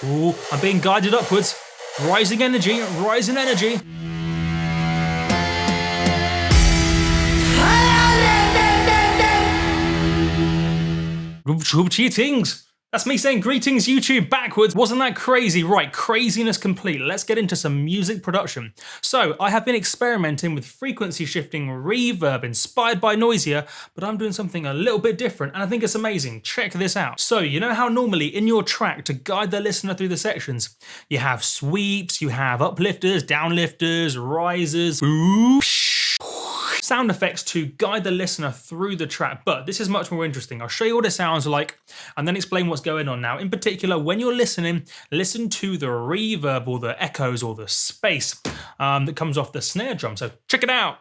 Ooh, I'm being guided upwards. Rising energy, rising energy. Greetings. That's me saying greetings YouTube backwards. Wasn't that crazy? Right, craziness complete. Let's get into some music production. So I have been experimenting with frequency shifting reverb inspired by Noisier, but I'm doing something a little bit different and I think it's amazing. Check this out. So you know how normally in your track to guide the listener through the sections, you have sweeps, you have uplifters, downlifters, risers, sound effects to guide the listener through the track, but this is much more interesting. I'll show you what it sounds like and then explain what's going on. Now, in particular, when you're listening, listen to the reverb or the echoes or the space that comes off the snare drum. So check it out.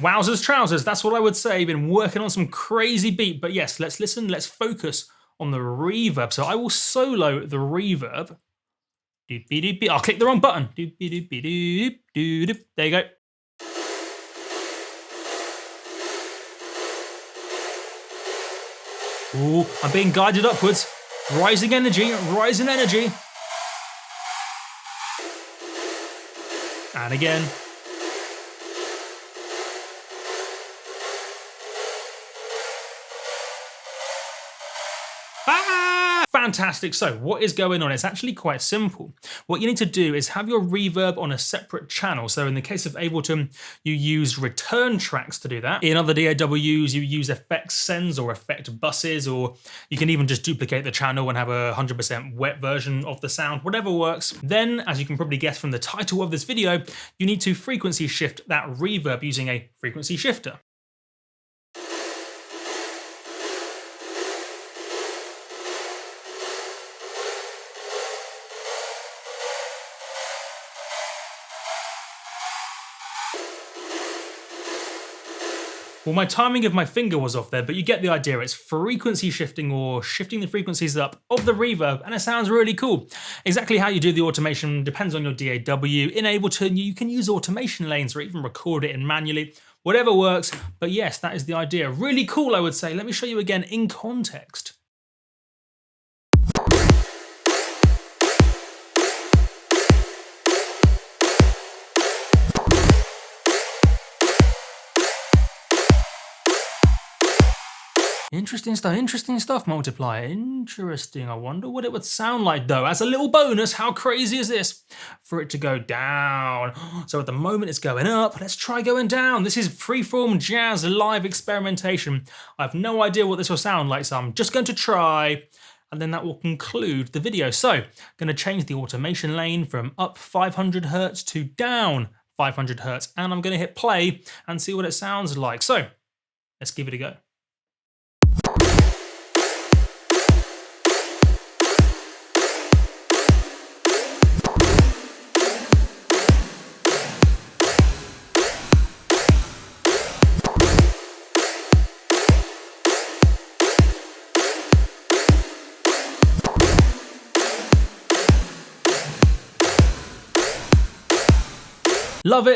Wowzers trousers, that's what I would say. Been working on some crazy beat, but yes, let's listen, let's focus on the reverb. So I will solo the reverb. I'll click the wrong button. There you go. Ooh, I'm being guided upwards. Rising energy, rising energy. And again. Fantastic. So what is going on? It's actually quite simple. What you need to do is have your reverb on a separate channel. So in the case of Ableton, you use return tracks to do that. In other DAWs, you use effect sends or effect buses, or you can even just duplicate the channel and have a 100% wet version of the sound, whatever works. Then, as you can probably guess from the title of this video, you need to frequency shift that reverb using a frequency shifter. Well, my timing of my finger was off there, but you get the idea. It's frequency shifting or shifting the frequencies up of the reverb, and it sounds really cool. Exactly how you do the automation depends on your DAW. In Ableton, you can use automation lanes or even record it in manually, whatever works. But yes, that is the idea. Really cool, I would say. Let me show you again in context. Interesting stuff, multiplier. Interesting. I wonder what it would sound like though. As a little bonus, how crazy is this? For it to go down. So at the moment it's going up. Let's try going down. This is freeform jazz live experimentation. I have no idea what this will sound like, so I'm just going to try, and then that will conclude the video. So I'm going to change the automation lane from up 500 Hertz to down 500 Hertz, and I'm going to hit play and see what it sounds like. So let's give it a go.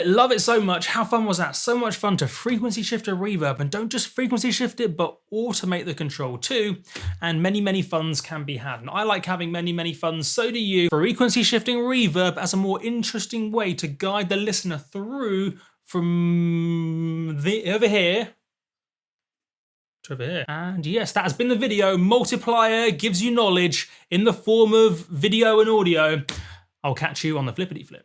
Love it so much. How fun was that? So much fun to frequency shift a reverb, and don't just frequency shift it, but automate the control too. And many funs can be had. And I like having many funs, so do you. Frequency shifting reverb as a more interesting way to guide the listener through from over here to over here. And yes, that has been the video. Multiplier gives you knowledge in the form of video and audio. I'll catch you on the flippity flip.